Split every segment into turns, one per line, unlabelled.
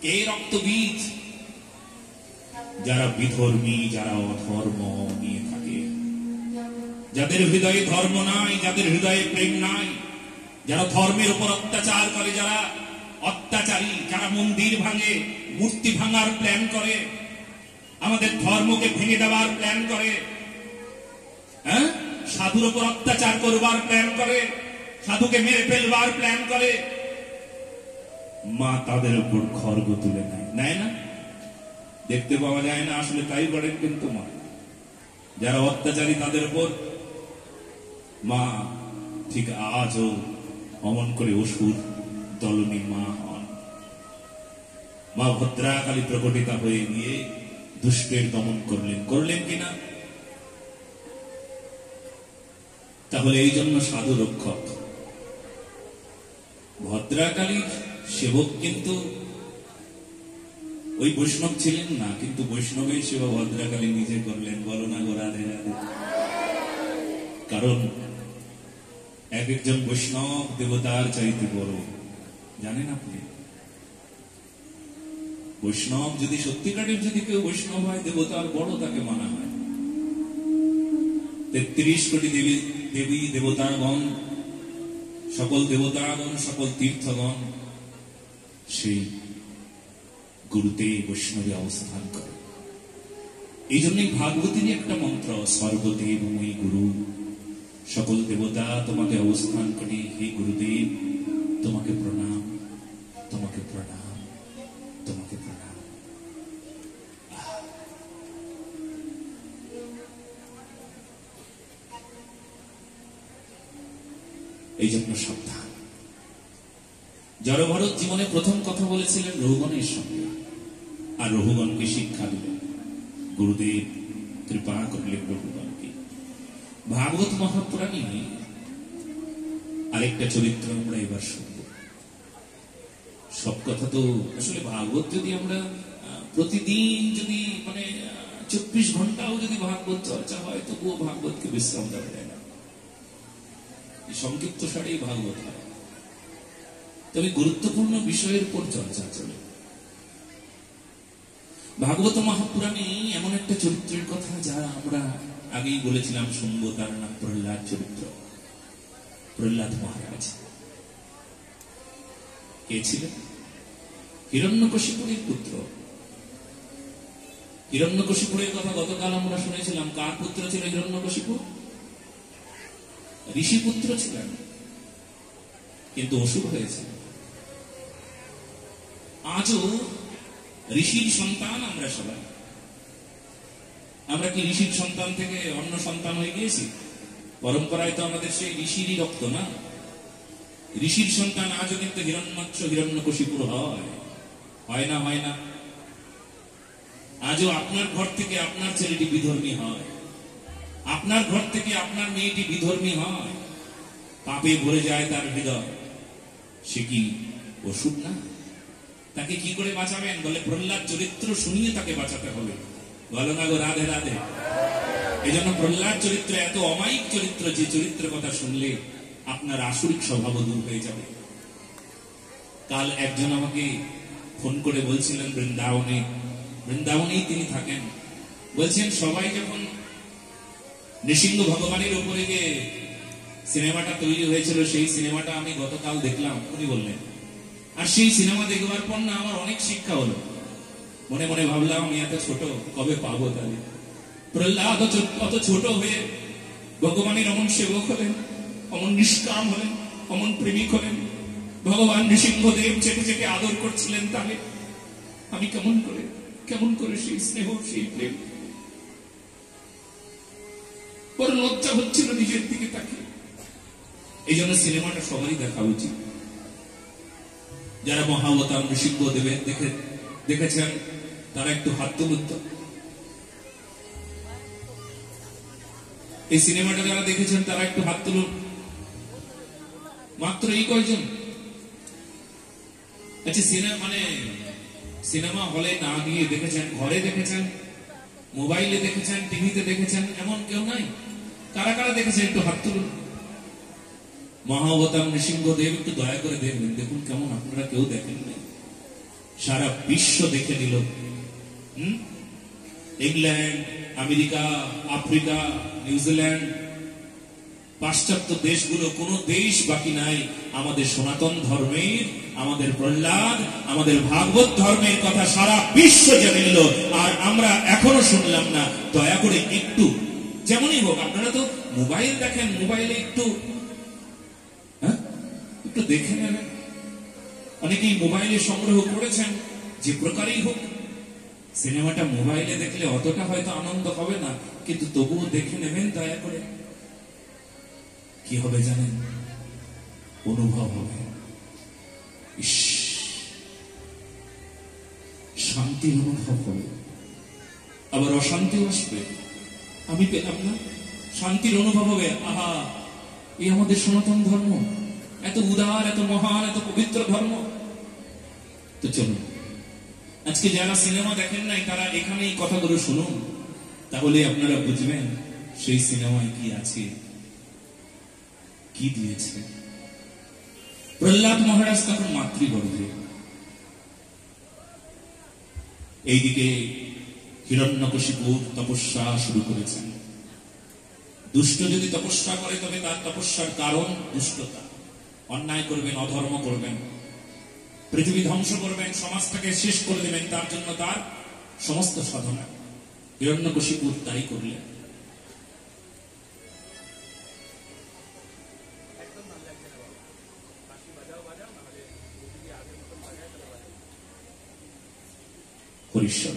কে রক্তবীজ? যারা বিধর্মী, যারা অধর্ম নিয়ে থাকে, যাদের হৃদয়ে ধর্ম নাই, যাদের হৃদয়ে প্রেম নাই, যারা ধর্মের উপর অত্যাচার করে, যারা অত্যাচারী, যারা মন্দির ভাঙে, মূর্তি ভাঙার প্ল্যান করে, আমাদের ধর্মকে ভেঙে দেওয়ার প্ল্যান করে, হ্যাঁ, সাধুর উপর অত্যাচার করবার প্ল্যান করে, সাধুকে মেরে ফেলবার প্ল্যান করে, মা তাদের উপর খড়গ তুলে নেয় না? দেখতে পাওয়া যায় না? আসলে তাই করেন কিন্তু মা। যারা অত্যাচারী তাদের উপর মা ঠিক আজও অমন করে অসুর দলনী মা হন। মা ভদ্রাকালী প্রকটিতা হয়ে গিয়ে দুষ্টের দমন করলেন কিনা? তাহলে এই জন্য সাধু রক্ষক। ভদ্রাকালীর সেবক কিন্তু ওই বৈষ্ণব ছিলেন না, কিন্তু বৈষ্ণবের সেবা ভদ্রাকালী নিজে করলেন। বলো না গো রাধে রাধে। কারণ এক একজন বৈষ্ণব দেবতার চাইতে বড়, জানেন আপনি? বৈষ্ণব যদি সত্যিকারের যদি কেউ বৈষ্ণব হয়, দেবতার বড় তাকে মানা হয়। 33 কোটি দেবী দেবতাগণ, সকল দেবতাগণ, সকল তীর্থগণ সেই গুরুদেব বৈষ্ণবে অবস্থান করে। এই জন্যই ভাগবতীরই একটা মন্ত্র, সর্বদেবময়ী গুরু, সকল দেবতা তোমাকে অবস্থান করি, হে গুরুদেব তোমাকে প্রণাম, তোমাকে প্রণাম, তোমাকে প্রণাম। এই জন্য সাবধান। জড়ভরত জীবনে প্রথম কথা বলেছিলেন রঘুগণের সঙ্গে, আর রঘুগণকে শিক্ষা দিলেন। গুরুদেব কৃপা করলেন রঘুগণকে। ভাগবত মহাপুরাণে আরেকটা চরিত্র আমরা এবার শুনব। সব কথা তো আসলে ভাগবত যদি আমরা প্রতিদিন যদি 24 ঘন্টাও যদি ভাগবত চর্চা হয়, তবুও ভাগবতকে বিশ্রাম দেওয়া যায় না। সংক্ষিপ্ত সারেই ভাগবত হয়, তবে গুরুত্বপূর্ণ বিষয়ের উপর চর্চা চলে। ভাগবত মহাপুরাণে এমন একটা চরিত্রের কথা যা আমরা আগেই বলেছিলাম শুনবো, তার নাম প্রহ্লাদ চরিত্র। প্রহ্লাদ মহারাজ কে ছিলেন? হিরণ্যকশিপুরের পুত্র। হিরণ্যকশিপুরের কথা গতকাল আমরা শুনেছিলাম। কার পুত্র ছিল হিরণ্যকশিপুর? ঋষি পুত্র ছিলেন, কিন্তু অসুর হয়েছে। আজও ঋষির সন্তান আমরা সবাই। আমরা কি ঋষির সন্তান থেকে অন্য সন্তান হয়ে গিয়েছি? পরম্পরায় তো আমাদের সেই ঋষিরই রক্ত না? ঋষির সন্তান আজও কিন্তু হিরণ্যাক্ষ, হিরণ্যকশিপুর হয় না? হয় না? আজও আপনার ঘর থেকে আপনার ছেলেটি বিধর্মী হয়, আপনার ঘর থেকে আপনার মেয়েটি বিধর্মী হয়, পাপে ভরে যায় তার হৃদয়। সে কি অসুর না? তাকে কি করে বাঁচাবেন? বলে প্রহ্লাদ চরিত্র শুনিয়ে তাকে বাঁচাতে হবে। বলো না গো রাধে রাধে। এই জন্য প্রহ্লাদ চরিত্র এত অমায়িক চরিত্র, যে চরিত্রের কথা শুনলে আপনার আসরিক স্বভাব দূর হয়ে যাবে। কাল একজন আমাকে ফোন করে বলছিলেন, বৃন্দাবনেই তিনি থাকেন, বলছেন সবাই যখন নৃসিংহ ভগবানের উপরে যে সিনেমাটা তৈরি হয়েছিল, সেই সিনেমাটা আমি গতকাল দেখলাম, উনি বললেন। আর সেই সিনেমা দেখবার পর না আমার অনেক শিক্ষা হলো। মনে মনে ভাবলাম আমি এত ছোট, কবে পাবো তাহলে? প্রহ্লাদ অত ছোট হয়ে ভগবানের অমন সেবক হলেন, অমন নিষ্কাম হলেন, অমন প্রেমিক হলেন। ভগবান নৃসিংহদেব চেপে চেপে আদর করছিলেন, তাহলে আমি কেমন করে সেই স্নেহ, সেই প্রেম? বড় লজ্জা হচ্ছিল নিজের দিকে তাকিয়ে। এই জন্য সিনেমাটা সবারই দেখা উচিত। যারা মহাবতার নৃসিংহদেবের দেখেছেন তারা একটু হাত তুলুন তো। এই সিনেমাটা যারা দেখেছেন তারা একটু হাত তুলুন। মাত্র এই কয়জন? আচ্ছা, সিনেমা হলে না গিয়ে দেখেছেন, ঘরে দেখেছেন, মোবাইলে দেখেছেন, টিভিতে দেখেছেন, এমন কেউ নাই? কারা কারা দেখেছেন একটু হাত তুলুন। মহাবতার নৃসিংহদেব একটু দয়া করে দেখবেন, দেখুন কেমন। আপনারা কেউ দেখেন নাই? সারা বিশ্ব দেখে নিল। ইংল্যান্ড, আমেরিকা, আফ্রিকা, নিউজিল্যান্ড, পাশ্চাত্য দেশগুলো, কোন দেশ বাকি নাই আমাদের সনাতন ধর্মের, আমাদের প্রহ্লাদ, আমাদের ভাগবত ধর্মের কথা সারা বিশ্ব জেনে নিল। আর আমরা এখনো শুনলাম না। দয়া করে একটু, যেমনই হোক, আপনারা তো মোবাইল দেখেন, মোবাইলে একটু দেখে নেবেন। অনেকেই মোবাইলে সংগ্রহ করেছেন, যে প্রকারই হোক। সিনেমাটা মোবাইলে দেখলে অতটা হয়তো আনন্দ হবে না, কিন্তু তবুও দেখে নেবেন দয়া করে। কি হবে জানেন? অনুভব হবে, শান্তির অনুভব হবে, আবার অশান্তিও আসবে। আমি পেলাম না, শান্তির অনুভব হবে। আহা, এই আমাদের সনাতন ধর্ম, এত উদার, এত মহান, এত পবিত্র ধর্ম। তো চলুন, আজকে যারা সিনেমা দেখেন নাই তারা এখানে এই কথাগুলো শুনুন, তাহলে আপনারা বুঝবেন সেই সিনেমায় কি আছে, কি দিয়েছে। প্রহ্লাদ মহারাজ তখন মাতৃগর্ভে, এইদিকে হিরণ্যকশিপু তপস্যা শুরু করেছেন। দুষ্ট যদি তপস্যা করে তবে তার তপস্যার কারণ দুষ্টতা। অন্যায় করবেন, অধর্ম করবেন, পৃথিবী ধ্বংস করবেন, সমাজটাকে শেষ করে দেবেন, তার জন্য তার সমস্ত সাধনা। হিরণ্যকশিপু তাই করলেন। হরিশ্বর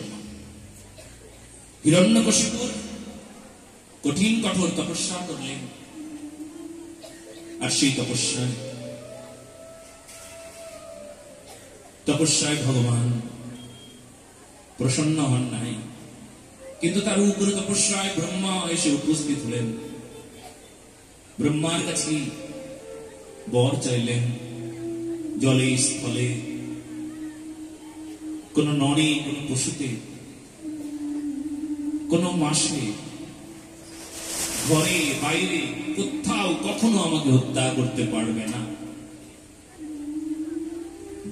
হিরণ্যকশিপুর কঠিন কঠোর তপস্যা করলেন। আর সেই তপস্যায় ভগবান প্রসন্ন হন নাই, কিন্তু তার উগ্র তপস্যায় ব্রহ্মা এসে উপস্থিত হলেন। ব্রহ্মার কাছে বর চাইলেন, জলে স্থলে, কোন নরে, কোন পশুতে, কোন মাসে, ঘরে বাইরে কোথাও কখনো আমাকে হত্যা করতে পারবে না।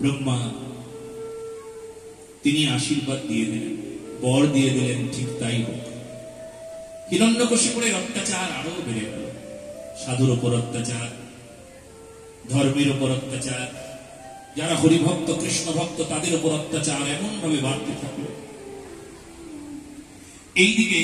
ব্রহ্মা তিনি আশীর্বাদ দিয়ে দিলেন, বর দিয়ে দিলেন, ঠিক তাই হোক। হিরণ্যকশিপুরের অত্যাচার আরো বেড়ে গেল। সাধুর উপর অত্যাচার, ধর্মের উপর অত্যাচার, যারা হরিভক্ত, কৃষ্ণ ভক্ত, তাদের উপর অত্যাচার এমন ভাবে বাড়তে থাকলো। এইদিকে